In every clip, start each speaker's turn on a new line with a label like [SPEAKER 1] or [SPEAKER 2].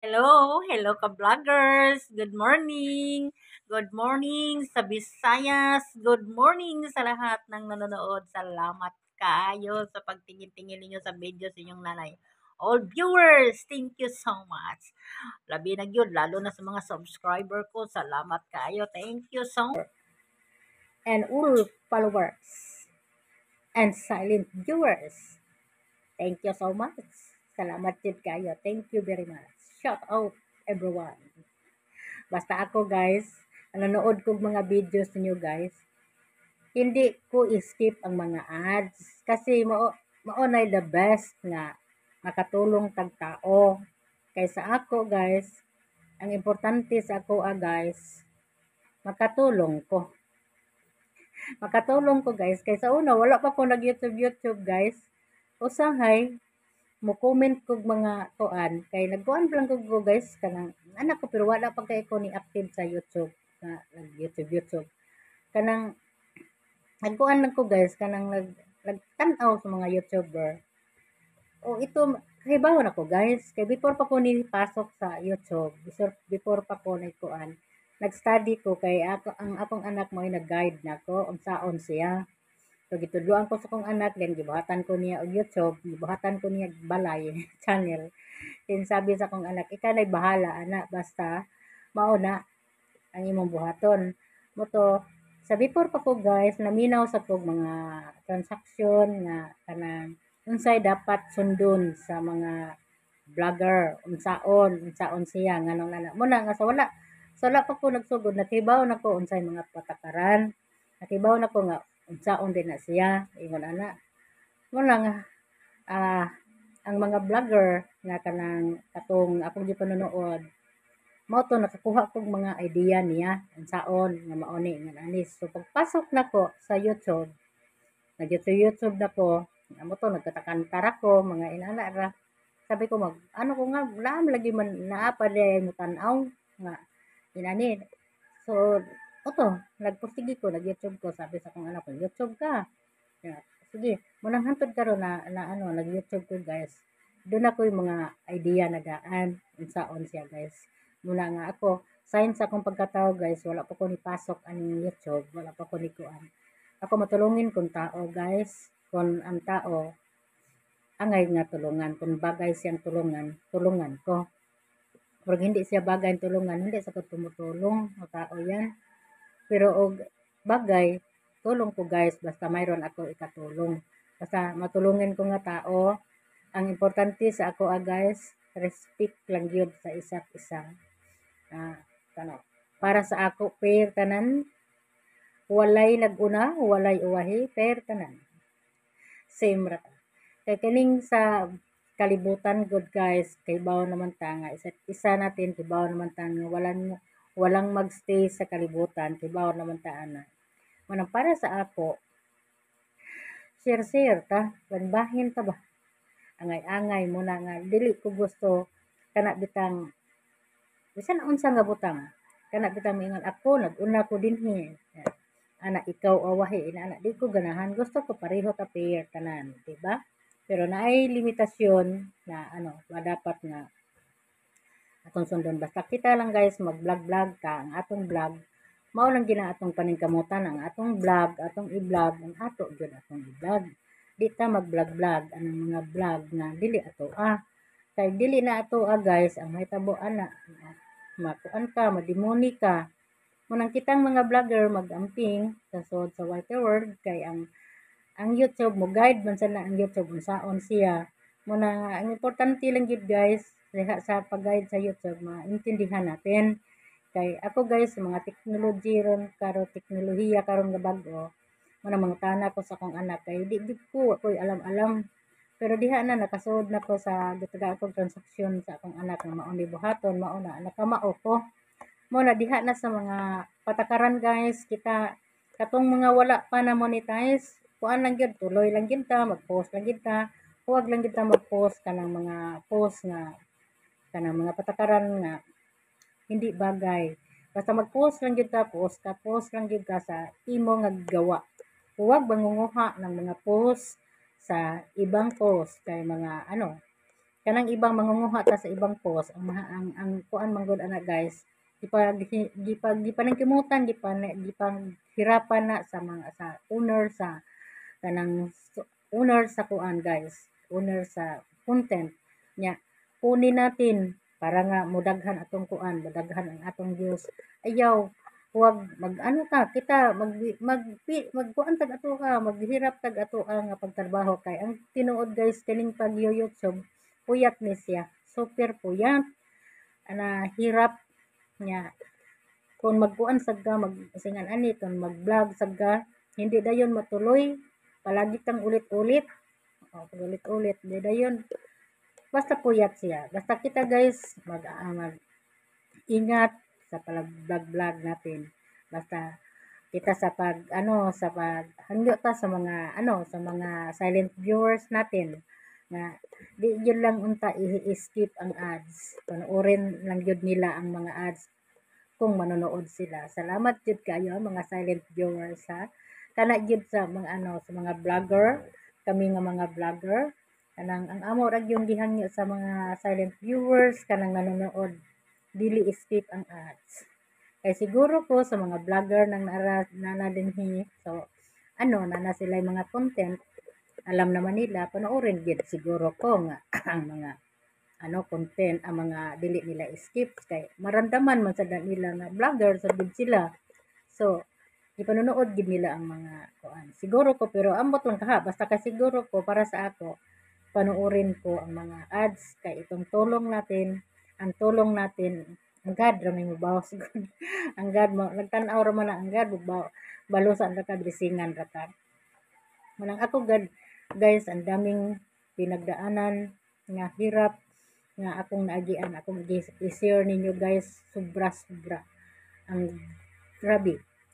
[SPEAKER 1] Hello, hello ka-vloggers. Good morning. Good morning sa Visayas. Good morning sa lahat ng nanonood. Salamat kayo sa pagtingin-tingin ninyo sa video sa inyong nanay. All viewers, thank you so much. Labi na yun, lalo na sa mga subscriber ko. Salamat kayo. Thank you so much. And all followers and silent viewers. Thank you so much. Salamat din kayo. Thank you very much. Shout out everyone. Basta ako guys, nanonood kong mga videos niyo guys, hindi ko skip ang mga ads kasi maunay the best nga makatulong tag tao. Kaysa ako guys, ang importante sa ako guys, makatulong ko. Makatulong ko guys, kaysa una wala pa ko nag YouTube guys. Usahay mo comment kog mga kuan kay nagkuan lang ko guys kanang anak ko pero wala pa kay ko ni active sa YouTube na YouTube kanang nagkuan lang ko guys kanang nagtan-aw sa mga YouTuber o ito kahibawon ako guys kay before pa ko ni pasok sa YouTube before pa ko ni kuan nag-study ko kay ako ang akong anak mo ay nag-guide nako unsaon siya. So gitudloan ko sa kong anak then gibuhatan ko niya og YouTube, gibuhatan ko niya balay channel. Then sabi sa kong anak, ikaw na'y bahala anak basta mao na ang imong buhaton. Mo to sa before pa ko guys, naminaw sa kog mga transaction nga kanang unsay dapat sundon sa mga vlogger, unsaon siya nganong nana. Muna nga sa wala pa ko nagsugod, nakibaw na ko unsay mga patakaran. Nakibaw na ko nga unsaon din na siya, ingon ana. Muna nga ah, ang mga vlogger nga kanang katong akong gipanonood mao to nakakuha kog mga idea niya unsaon nga mao ni nga anis. So pagpasok nako sa YouTube, nag-YouTube na ko, amo to nagkatakantara ko mga inana ra. Sabi ko mag ano ko nga naam lagi man naa pa mo tan-aw nga inani. So oto nagpursige ko nag-YouTube ko sabi sa akong anak ko, YouTube ka. Yeah. Sige, munang hantod karon na ano nag-YouTube ko guys. Doon ako yung mga idea na daan unsaon siya guys. Muna nga ako sign sa akong pagkatao guys, wala pa ko ni pasok aning YouTube, wala pa ko ni kuan. Ako matulungin kung tao guys, kung ang tao angay nga tulungan, kung bagay siyang tulungan ko. Pag hindi siya bagay tulungan, hindi sa ko tumutulong, o tao yan. Pero og bagay, tulong ko guys, basta mayroon ako ikatulong. Basta matulungin ko nga tao, ang importante sa ako guys, respect lang yun sa isa't isa. Kano, para sa ako, fair tanan, walay naguna, walay uwahi, fair tanan. Same ra. Kay kining sa kalibutan good guys, kay bawo naman ta nga isa't isa natin, kay bawo naman ta nga walang magstay sa kalibutan, kay bawo naman ta ana. Manang para sa ako, share ta, banbahin ta ba? Angay-angay mo na nga dili ko gusto kana bitang bisan unsa nga butang kana bitang mingon ako nag-una ko dinhi ana ikaw awahi ana di ko ganahan gusto ko pareho ta pair tanan di ba pero naay limitasyon na ano dapat nga atong sundon basta kita lang guys mag-vlog ka ang atong vlog mao lang gina atong paningkamutan ang atong vlog atong i-vlog ang ato gyud atong i-vlog di ta mag-vlog ang mga vlog na dili ato kay dili na ato guys ang mahitabo ana makuan ka madimoni ka munang kitang mga vlogger mag-amping sa sod sa white world kay ang YouTube mo guide man sana ang YouTube unsaon siya muna ang importante lang gid guys diha sa pag-guide sa YouTube maintindihan natin kay ako guys mga technology ron karon teknolohiya karon nga bag-o muna mga tana ko sa akong anak kay di ko ako'y alam-alam pero diha na nakasuod na ko sa gitaga akong transaksyon sa akong anak nga mao ni buhaton mao na nakamao ko mo na diha na sa mga patakaran guys kita katong mga wala pa na monetize kuan lang gyud tuloy lang gyud ta mag-post lang gyud ta huwag lang gyud ta mag-post kanang mga post nga kanang mga patakaran nga hindi bagay basta mag-post lang gyud ta post lang gyud ka sa imo nga gawa huwag bangunguha ng mga post sa ibang post kay mga ano kanang ibang mangunguha ta sa ibang post ang kuan man gud ana guys, gipaningkimutan gipang hirapan na sa mga sa owner sa kanang owner sa kuan guys, owner sa content nya kunin natin para nga modaghan atong kuan, modaghan ang atong views. Ayaw, huwag mag-ano ta, kita magkuan tag ato ka, maghirap tag ato nga pagtrabaho kay ang tinuod guys kining pag YouTube puyat ni siya, super puyat ana hirap niya kung magkuan sad ka singan ani kung mag-vlog sad ka hindi dayon matuloy palagi kang ulit-ulit ulit-ulit di dayon basta puyat siya basta kita guys mag ingat sa pag-vlog natin basta kita sa pag ano sa pag hangyo ta sa mga ano sa mga silent viewers natin nga di yun lang unta i-skip ang ads panoorin lang yun nila ang mga ads kung manonood sila. Salamat jud kayo mga silent viewers ha. Kana jud sa mga ano sa mga vlogger, kami nga mga vlogger kanang ang amo ra yung gihangyo sa mga silent viewers kanang nanonood dili skip ang ads. Kay siguro po sa mga vlogger nang nana dinhi so ano nana sila mga content alam naman nila panoorin gid siguro ko nga ang mga ano content ang mga dili nila skip kay maramdaman man sad nila nga vlogger sad gid sila so ipanonood gid nila ang mga kuan siguro ko pero ambot lang kaha basta ka siguro ko para sa ako panoorin ko ang mga ads kay itong tulong natin ang tulong natin ang God ra may mabawas gud ang God mo nagtan-aw ra man ang God balusan ra ka bisingan ra ka manang ako God guys ang daming pinagdaanan nga hirap nga akong naagian akong i-share ninyo guys sobra ang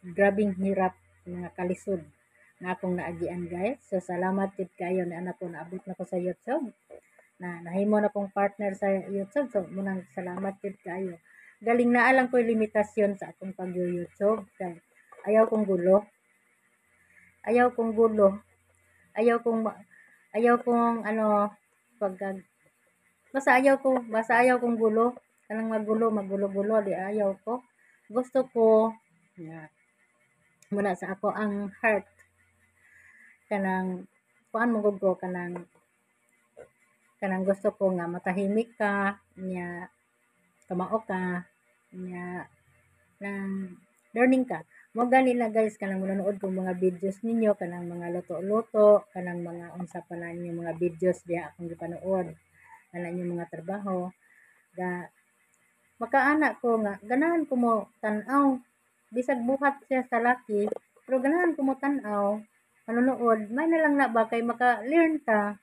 [SPEAKER 1] grabing hirap mga kalisod nga akong naagian guys so salamat jud kayo na anak ko naabot na ko sa YouTube na nahimo na kong partner sa YouTube so munang salamat jud kayo galing naa lang ko limitasyon sa akong pag-YouTube kay ayaw kong gulo ayaw kong gulo ayaw kong ano pag basta ayaw kong gulo kanang magulo-gulo di ayaw ko gusto ko nga muna sa ako ang heart kanang kuan mo ko kanang gusto ko nga matahimik ka nya kamao ka nya nang learning ka mo gani na guys kanang manonood kong mga videos ninyo kanang mga luto-luto kanang mga unsa pa na inyo mga videos diha akong gipanood ana inyong mga trabaho ga makaana ko nga ganahan ko mo tan-aw bisag buhat siya sa laki pero ganahan ko mo tan-aw manonood may na lang na ba kay maka-learn ta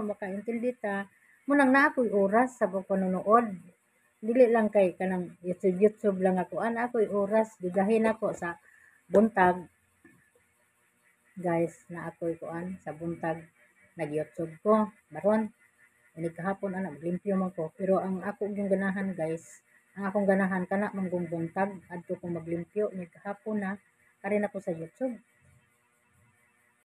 [SPEAKER 1] maka-intindi ta munang naa ko'y oras sa panonood dili lang kay kanang YouTube lang ako ana ako'y oras gigahin ako sa buntag guys na ako'y kuan sa buntag nag-YouTube ko baron ini kahapon ana maglimpyo man ko pero ang ako yung ganahan guys ang akong ganahan kana man buntag adto ko maglimpyo ni kahapon na kari na ko sa YouTube